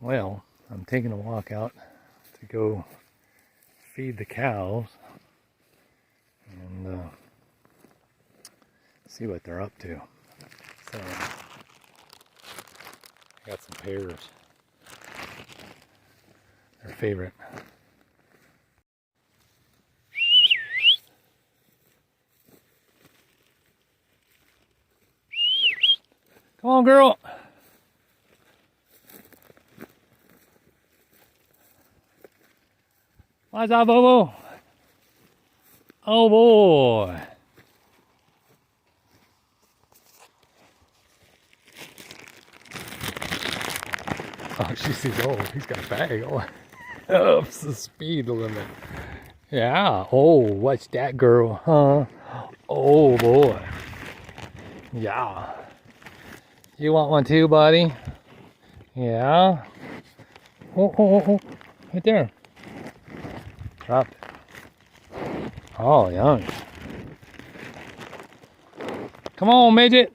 Well, I'm taking a walk out to go feed the cows and see what they're up to. So, I got some pears. Their favorite. Come on, girl. What's up, Bobo? Oh boy. Oh, she sees, oh, he's got a bag. Oh, ups the speed limit. Yeah. Oh, what's that, girl? Huh? Oh boy. Yeah. You want one too, buddy? Yeah. Oh. Right there. Drop it. Oh, young. Come on, midget.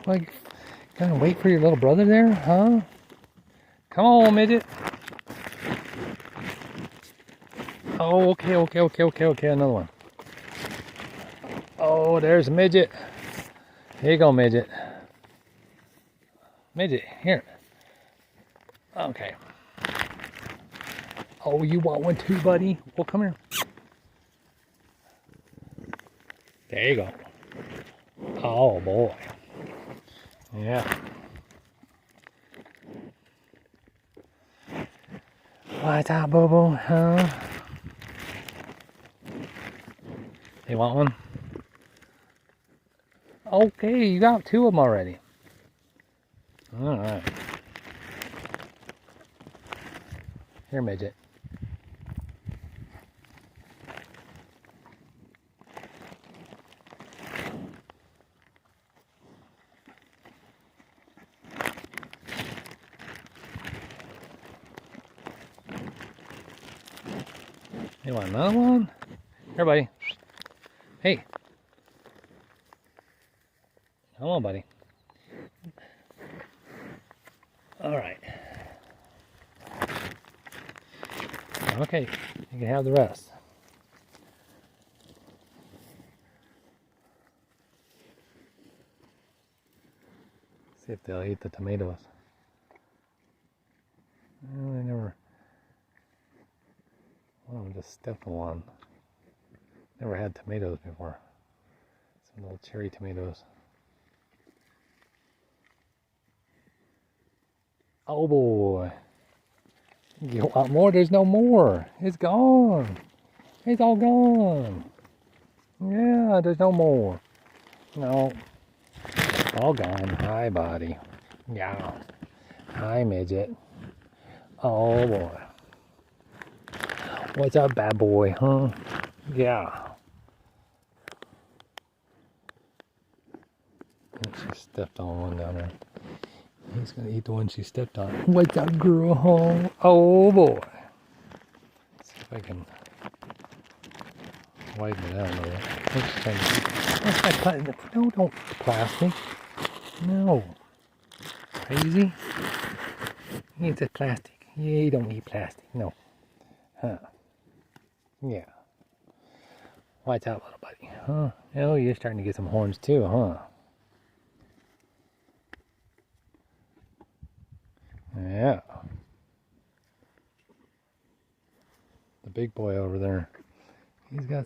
Like, gonna wait for your little brother there, huh? Come on, midget. Oh, okay. Another one. Oh, there's a midget. Here you go, midget. Midget, here. Okay. Oh, you want one too, buddy? Well, come here. There you go. Oh, boy. Yeah. What's up, Bobo? Huh? You want one? Okay, you got two of them already. All right. Here, midget. You want another one? Here, buddy. Hey. Come on, buddy. All right. Okay, you can have the rest. See if they'll eat the tomatoes. Well, they never. One of them just stepped on one. Never had tomatoes before. Some little cherry tomatoes. Oh boy. You want more? There's no more. It's gone. It's all gone. Yeah, there's no more. No. All gone. Hi, buddy. Yeah. Hi, midget. Oh boy. What's up, bad boy, huh? Yeah. She stepped on one down there. He's gonna eat the one she stepped on. What's up, girl, huh? Oh boy. Let's see if I can widen it out a little. No, don't plastic. No. Crazy? He eats plastic. Yeah, you don't eat plastic. No. Huh. Yeah. Watch out, little buddy. Huh? Oh, you're starting to get some horns too, huh? Yeah. The big boy over there. He's got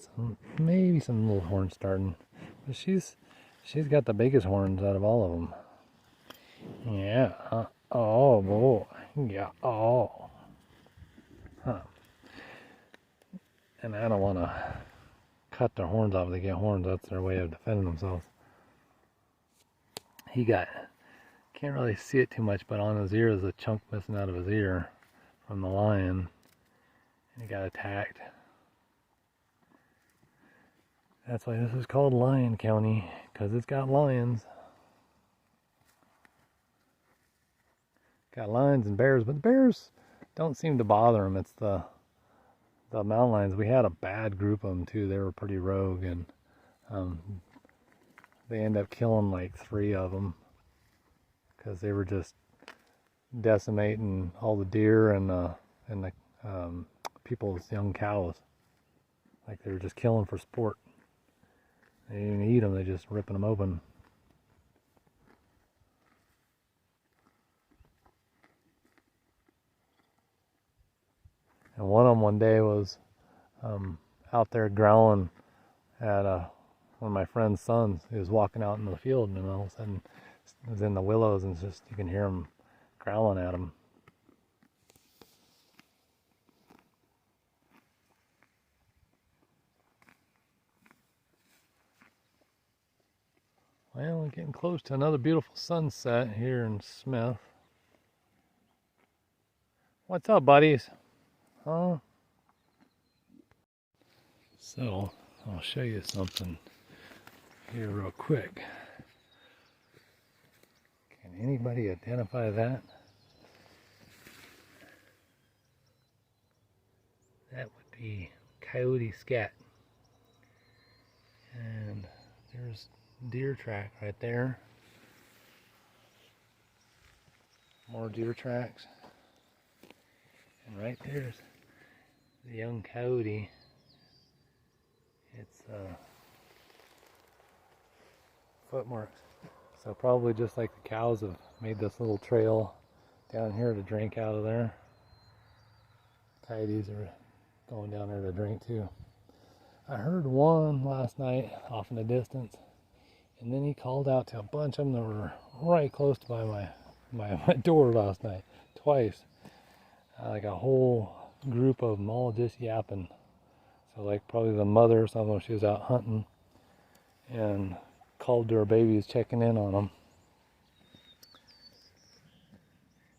maybe some little horns starting. But she's got the biggest horns out of all of them. Yeah. Oh, boy. Yeah. Oh. Huh. And I don't want to cut their horns off. They get horns. That's their way of defending themselves. Can't really see it too much, but on his ear is a chunk missing out of his ear from the lion. And he got attacked. That's why this is called Lion County, because it's got lions. Got lions and bears, but the bears don't seem to bother them. It's the mountain lions. We had a bad group of them too. They were pretty rogue, and they end up killing like 3 of them because they were just decimating all the deer and the people's young cows. Like they were just killing for sport. They didn't even eat them, they just ripping them open. And one of them one day was out there growling at one of my friend's sons. He was walking out in the field, and all of a sudden it was in the willows, and it's just you can hear him growling at him. Well, we're getting close to another beautiful sunset here in Smith. What's up, buddies? Huh? So, I'll show you something here real quick. Can anybody identify that? That would be coyote scat. And there's deer track right there. More deer tracks. And right there's the young coyote. It's footmarks. So probably just like the cows have made this little trail down here to drink out of there. Coyotes are going down there to drink too. I heard one last night off in the distance, and then he called out to a bunch of them that were right close to by my door last night, twice. Like a whole group of them all just yapping. So like probably the mother or something, she was out hunting and called to her babies checking in on them.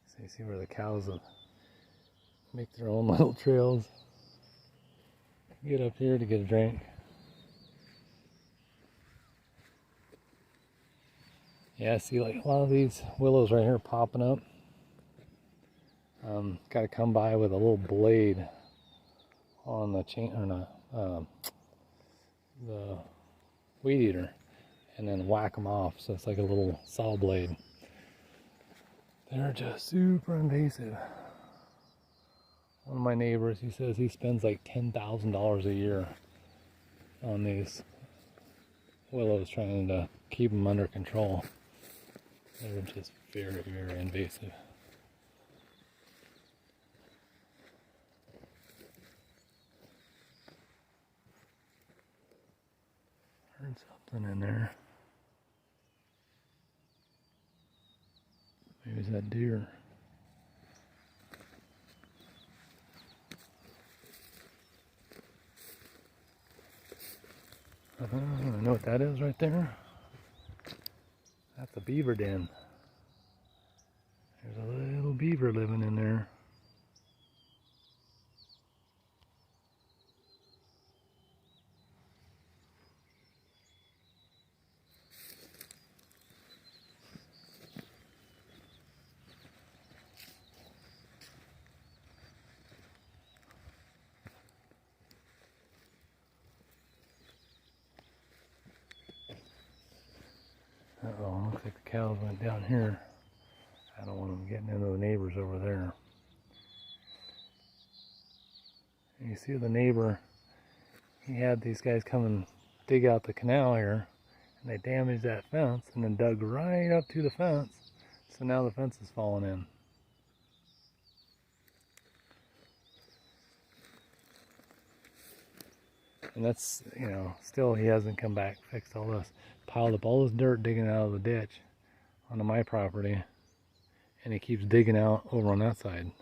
So you see where the cows make their own little trails. Get up here to get a drink. Yeah, see like a lot of these willows right here popping up. Got to come by with a little blade on the chain, or not, the weed eater, and then whack them off. So it's like a little saw blade. They're just super invasive. One of my neighbors, he says he spends like $10,000 a year on these willows, trying to keep them under control. They're just very, very invasive. Heard something in there. Maybe it's that deer. I know what that is right there. That's a beaver den. There's a little beaver living in there. Uh-oh, looks like the cows went down here. I don't want them getting into the neighbors over there. And you see the neighbor, he had these guys come and dig out the canal here, and they damaged that fence and then dug right up to the fence. So now the fence is falling in. And that's, you know, still he hasn't come back, fixed all this. Piled up all this dirt digging out of the ditch onto my property. And he keeps digging out over on that side.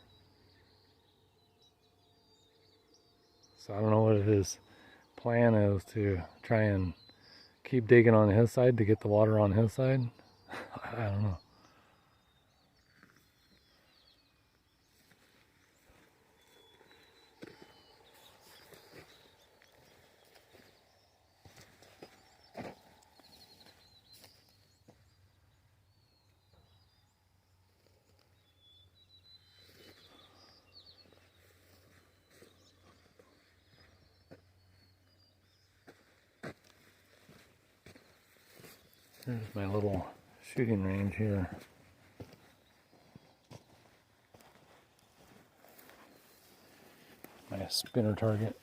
So I don't know what his plan is, to try and keep digging on his side to get the water on his side. I don't know. Here's my little shooting range here. my spinner target.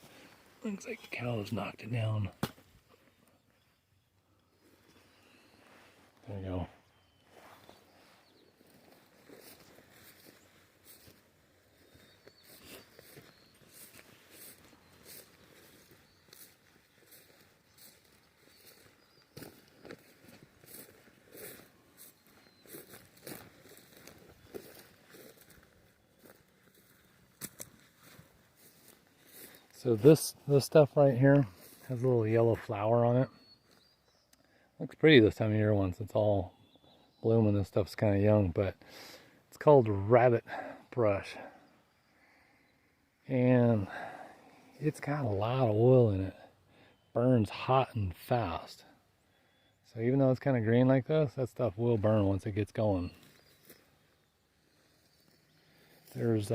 Looks like the cows knocked it down. There you go. So this stuff right here has a little yellow flower on it. Looks pretty this time of year once it's all blooming. This stuff's kind of young, but it's called rabbit brush. And it's got a lot of oil in it. Burns hot and fast. So even though it's kind of green like this, that stuff will burn once it gets going. There's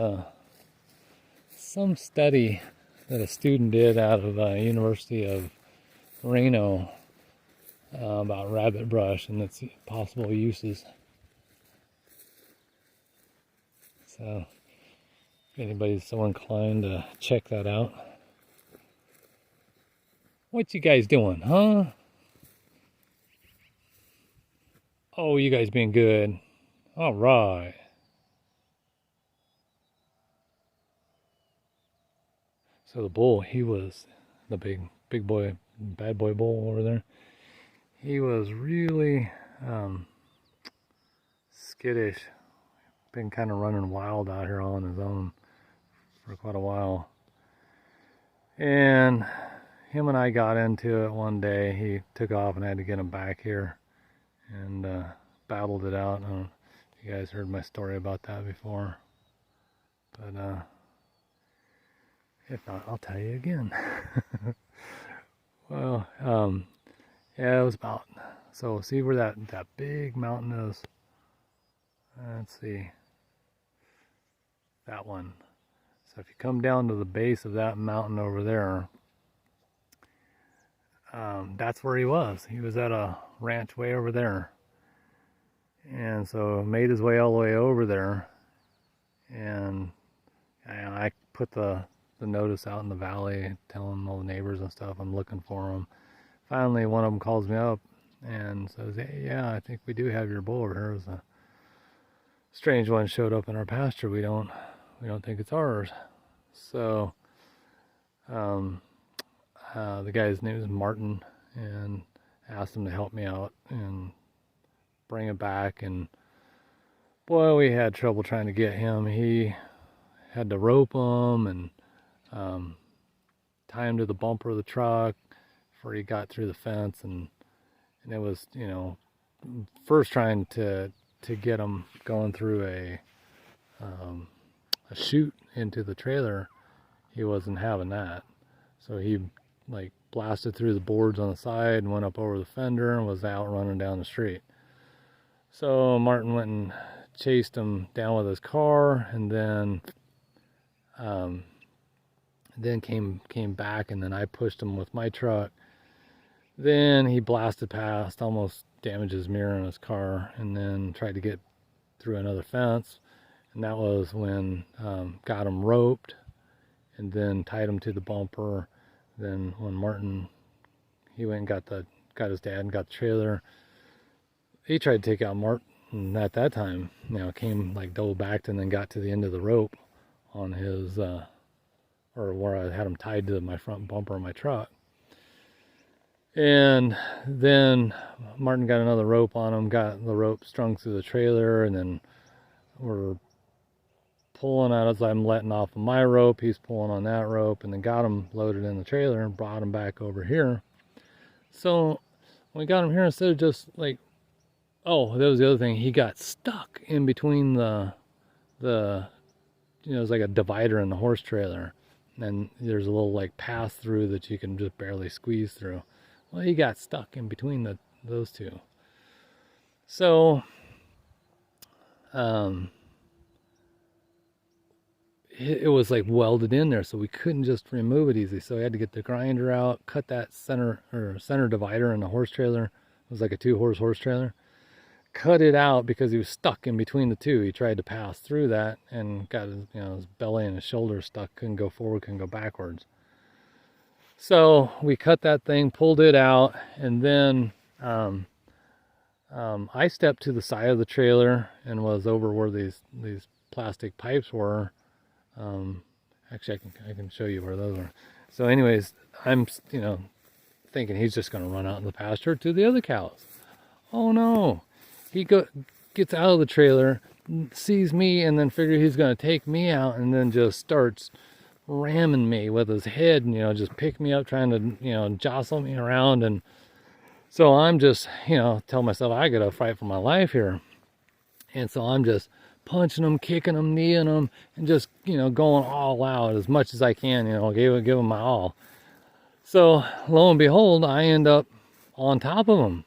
some study that a student did out of University of Reno about rabbit brush and its possible uses. So if anybody's so inclined to check that out. What you guys doing, huh? Oh, you guys being good. All right. So the bull, he was the big boy, bad boy bull over there. He was really skittish. Been kind of running wild out here all on his own for quite a while. And him and I got into it one day. He took off and I had to get him back here and battled it out. I don't know if you guys heard my story about that before. But if not, I'll tell you again. Well, yeah, it was about, so see where that big mountain is? Let's see. That one. So if you come down to the base of that mountain over there, that's where he was. He was at a ranch way over there. And so made his way all the way over there. And I put the notice out in the valley, telling all the neighbors and stuff I'm looking for him. Finally, one of them calls me up and says, "Hey, yeah, I think we do have your bull over here. It was a strange one showed up in our pasture. We don't think it's ours." So the guy's name is Martin, and asked him to help me out and bring it back. And boy, we had trouble trying to get him. He had to rope him and tie him to the bumper of the truck before he got through the fence, and it was, you know, first trying to get him going through a chute into the trailer. He wasn't having that, so he like blasted through the boards on the side and went up over the fender and was out running down the street. So Martin went and chased him down with his car, and then came back, and then I pushed him with my truck. Then he blasted past, almost damaged his mirror in his car, and then tried to get through another fence. And that was when got him roped and then tied him to the bumper. Then when Martin, he went and got his dad and got the trailer, he tried to take out Martin at that time. You know, came like double backed and then got to the end of the rope on his or where I had him tied to my front bumper of my truck. And then Martin got another rope on him, got the rope strung through the trailer, and then we're pulling out as I'm letting off of my rope. He's pulling on that rope, and then got him loaded in the trailer and brought him back over here. So when we got him here, instead of just like, oh, that was the other thing, he got stuck in between the you know, it's like a divider in the horse trailer. And there's a little like pass through that you can just barely squeeze through. Well, he got stuck in between those two. So, it was like welded in there, so we couldn't just remove it easy. So we had to get the grinder out, cut that center divider in the horse trailer. It was like a 2-horse horse trailer. cut it out because he was stuck in between the two. He tried to pass through that and got his, his belly and his shoulder stuck, couldn't go forward, couldn't go backwards. So we cut that thing, pulled it out, and then I stepped to the side of the trailer and was over where these plastic pipes were. Actually, I can show you where those are. So anyways, I'm, thinking he's just going to run out in the pasture to the other cows. Oh no. He gets out of the trailer, sees me, and then figures he's going to take me out, and then just starts ramming me with his head, and just pick me up, trying to jostle me around. And so I'm just tell myself I gotta fight for my life here. And so I'm just punching him, kicking him, kneeing him, and just going all out as much as I can. Give him my all. So lo and behold, I end up on top of him.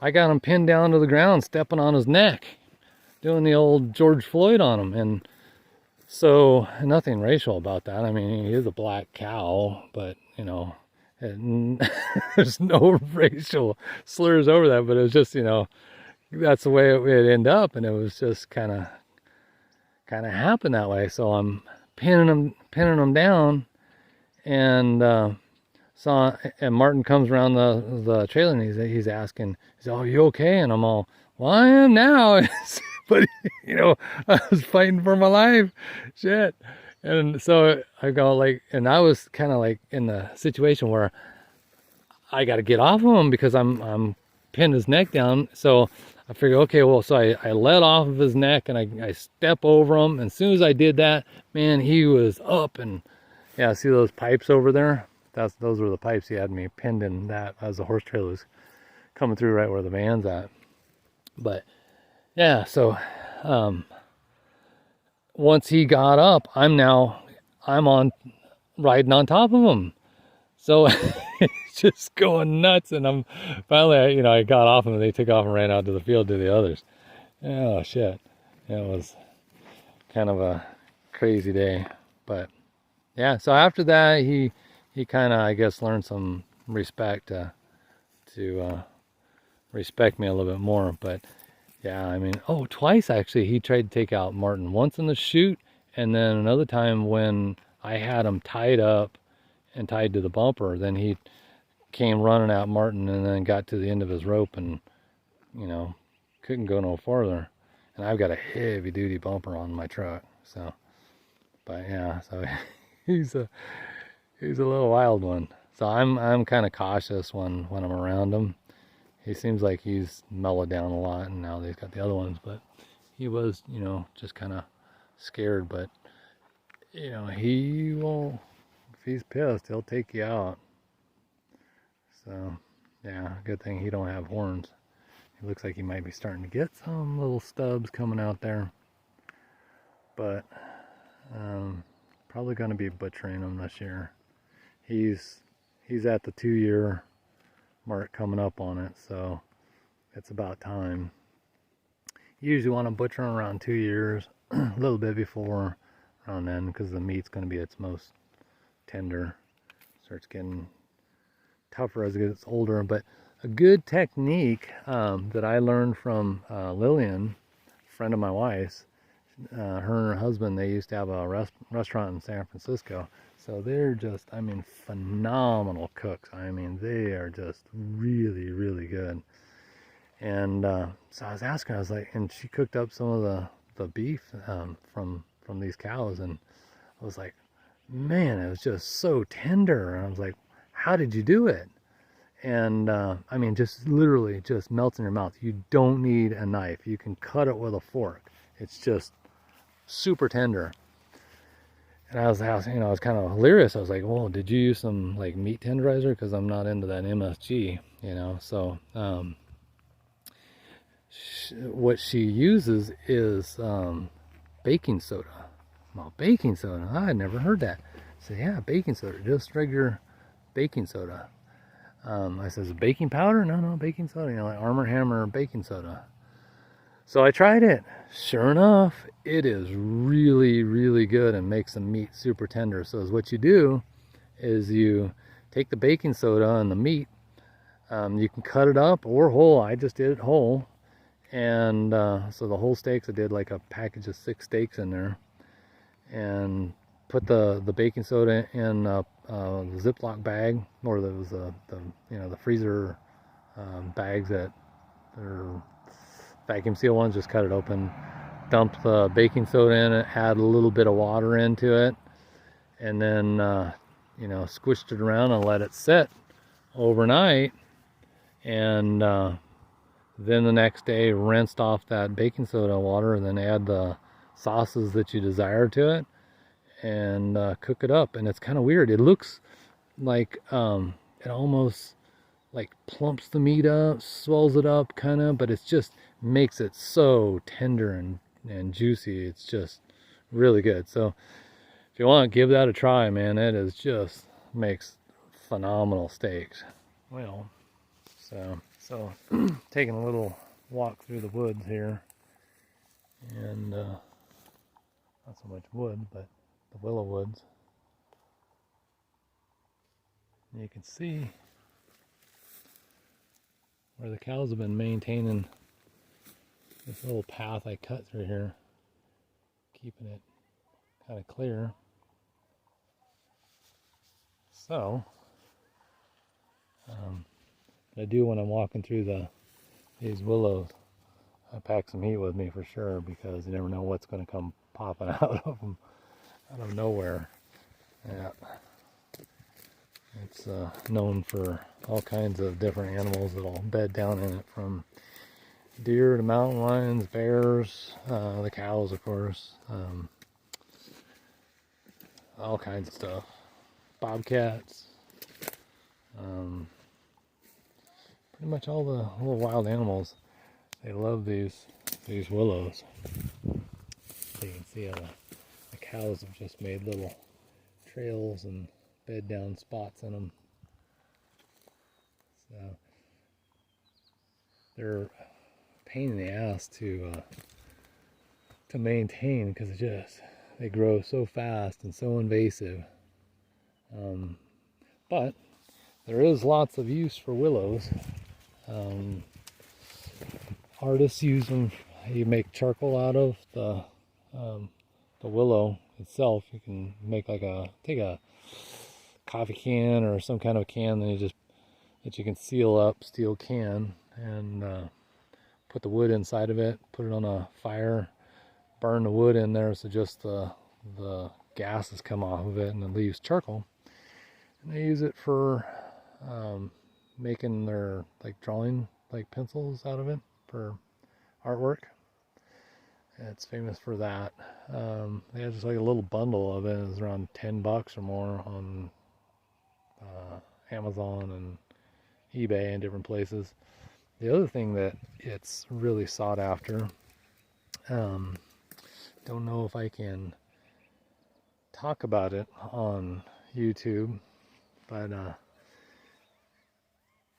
I got him pinned down to the ground, stepping on his neck, doing the old George Floyd on him. And so nothing racial about that. I mean, he is a black cow, but there's no racial slurs over that. But it was just that's the way it ended up, and it was just kind of happened that way. So I'm pinning him down, and and Martin comes around the trailer, and he's asking, "Oh, you okay?" And I'm all, "Well, I am now." But I was fighting for my life, shit. And so I go and I was kind of in the situation where I got to get off of him because I'm pinned his neck down. So I figured, okay, well, so I let off of his neck, and I step over him. And as soon as I did that, man, he was up. And yeah, see those pipes over there? Those were the pipes he had me pinned in that as the horse trailer was coming through right where the van's at. But yeah, so once he got up, I'm on riding on top of him. So it's just going nuts, and I'm finally, I got off him, and they took off and ran out to the field to the others. Oh shit. It was kind of a crazy day. But yeah, so after that he kind of, I guess, learned some respect to respect me a little bit more. But yeah, I mean, twice actually he tried to take out Martin. Once in the chute, and then another time when I had him tied up and tied to the bumper. Then he came running at Martin, and then got to the end of his rope, and couldn't go no farther. And I've got a heavy duty bumper on my truck. So, but yeah, so he's a little wild one. So I'm kind of cautious when I'm around him. He seems like he's mellowed down a lot, and now they've got the other ones, but he was, just kind of scared. But he will, if he's pissed, he'll take you out. So yeah, good thing he don't have horns. He looks like he might be starting to get some little stubs coming out there, but probably going to be butchering him this year. He's at the 2-year mark coming up on it, so it's about time. You usually want to butcher them around 2 years, a little bit before around then, because the meat's going to be its most tender. Starts getting tougher as it gets older. But a good technique that I learned from Lillian, a friend of my wife's, her and her husband, they used to have a restaurant in San Francisco. So they're just, phenomenal cooks. They are just really, really good. And so I was asking her, I was like, and she cooked up some of the beef from these cows, and I was like, man, it was just so tender. And I was like, how did you do it? And just literally just melts in your mouth. You don't need a knife. You can cut it with a fork. It's just super tender. And I was kind of hilarious. I was like, well, did you use some meat tenderizer? Because I'm not into that MSG, So what she uses is baking soda. Well, baking soda, I had never heard that. I said, yeah, baking soda, just regular baking soda. I says, baking powder? No, baking soda, like Arm & Hammer baking soda. So I tried it. Sure enough, it is really, really good and makes the meat super tender. So what you do is you take the baking soda and the meat, you can cut it up or whole. I just did it whole. And so the whole steaks, I did like a package of 6 steaks in there, and put the baking soda in the Ziploc bag, or those the freezer bags that are vacuum seal ones. Just cut it open, dump the baking soda in it, add a little bit of water into it, and then squished it around and let it sit overnight. And then the next day rinsed off that baking soda water, and then add the sauces that you desire to it, and cook it up. And it's kind of weird. It looks like it almost like plumps the meat up, swells it up kind of, but it's just makes it so tender and juicy. It's just really good. So if you want, give that a try, man. It is just makes phenomenal steaks. Well, so taking a little walk through the woods here, and not so much wood, but the willow woods. And you can see where the cows have been maintaining this little path I cut through here, keeping it kind of clear. So I do, when I'm walking through these willows, I pack some heat with me for sure, because you never know what's going to come popping out of them out of nowhere. Yeah, it's known for all kinds of different animals that'll bed down in it, from deer to mountain lions, bears, the cows, of course, all kinds of stuff, bobcats, pretty much all the little wild animals. They love these willows. So you can see how the cows have just made little trails and bed down spots in them. So they're a pain in the ass to maintain, because they grow so fast and so invasive. But there is lots of use for willows. Artists use them. You make charcoal out of the willow itself. You can make take a coffee can or some kind of can that you can seal up, steel can, and put the wood inside of it, put it on a fire, burn the wood in there so just the gases come off of it, and it leaves charcoal. And they use it for making their drawing pencils out of it for artwork. It's famous for that. They have just a little bundle of it. It's around $10 or more on Amazon and eBay and different places. The other thing that it's really sought after, don't know if I can talk about it on YouTube, but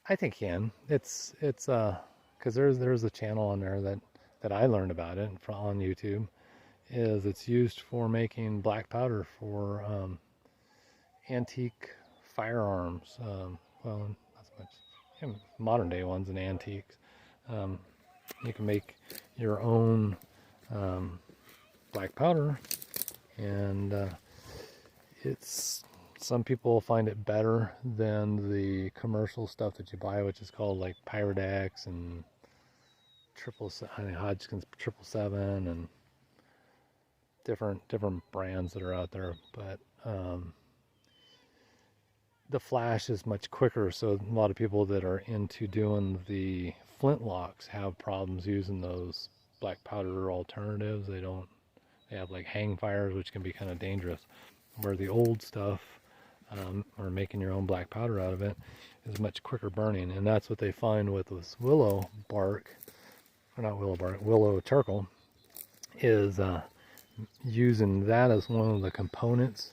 I think I can. It's because there's a channel on there that I learned about it on YouTube. It's used for making black powder for antique firearms. Well, not so much modern day ones and antiques. You can make your own black powder, and some people find it better than the commercial stuff that you buy, which is called Pyrodex and Hodgkins 777 and different brands that are out there. But the flash is much quicker, so a lot of people that are into doing the flintlocks have problems using those black powder alternatives. They have hang fires, which can be kind of dangerous, where the old stuff, or making your own black powder out of it, is much quicker burning. And that's what they find with this willow bark, or not willow bark, willow charcoal, is using that as one of the components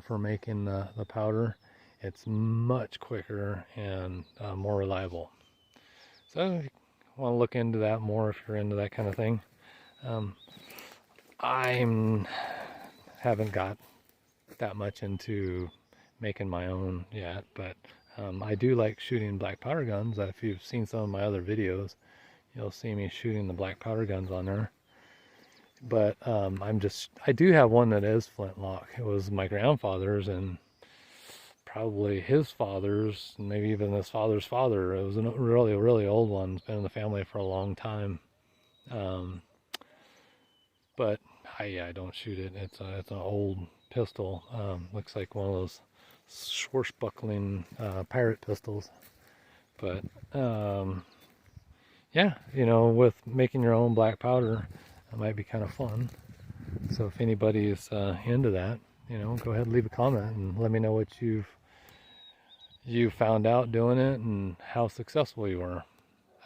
for making the powder. It's much quicker and more reliable. So if you want to look into that more, if you're into that kind of thing. I haven't got that much into making my own yet, but I do like shooting black powder guns. If you've seen some of my other videos, you'll see me shooting the black powder guns on there. But I do have one that is flintlock. It was my grandfather's and probably his father's, maybe even his father's father. It was a really, really old one. It's been in the family for a long time. But I don't shoot it. It's an old pistol. Looks like one of those swashbuckling pirate pistols. But yeah, with making your own black powder, it might be kind of fun. So if anybody's into that, go ahead and leave a comment and let me know what you found out doing it and how successful you were.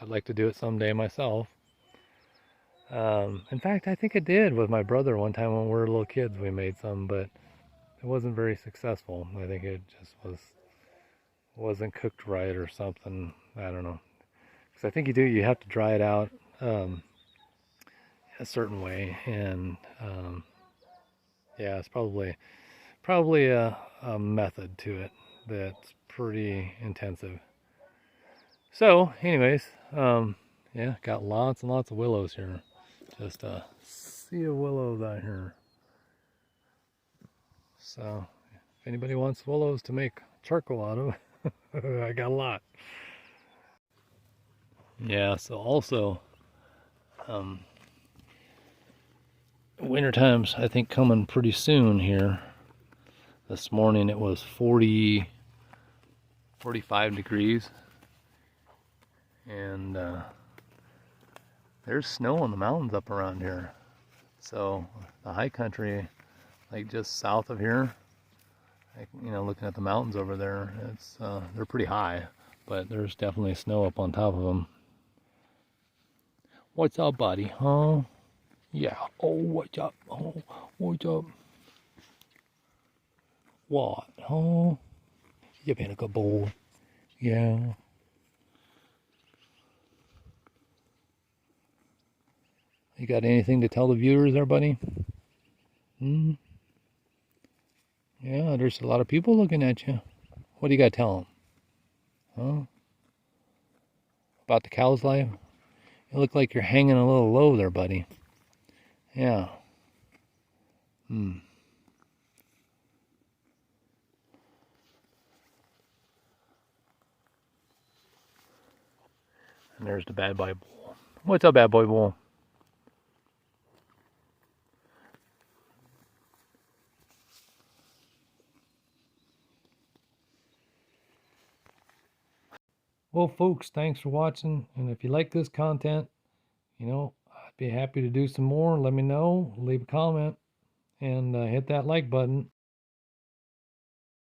I'd like to do it someday myself. In fact, I think I did with my brother one time when we were little kids. We made some, but it wasn't very successful. I think it just wasn't cooked right or something. I don't know. Because I think you have to dry it out a certain way, and yeah, it's probably a method to it that's pretty intensive. So, anyways, yeah, got lots and lots of willows here. Just a sea of willows out here. So, if anybody wants willows to make charcoal out of, I got a lot. Yeah, so also, winter times I think coming pretty soon here. This morning it was 45 degrees, and there's snow in the mountains up around here. So the high country, like just south of here, looking at the mountains over there, they're pretty high, but there's definitely snow up on top of them. What's up, buddy? Huh? Yeah. Oh, what's up? Oh, what's up? What? Huh? You've been a good boy. Yeah. You got anything to tell the viewers there, buddy? Hmm? Yeah, there's a lot of people looking at you. What do you got to tell them? Huh? About the cow's life? You look like you're hanging a little low there, buddy. Yeah. Hmm. And there's the bad boy bull. What's up, bad boy bull? Well, folks, thanks for watching. And if you like this content, I'd be happy to do some more. Let me know. Leave a comment and hit that like button.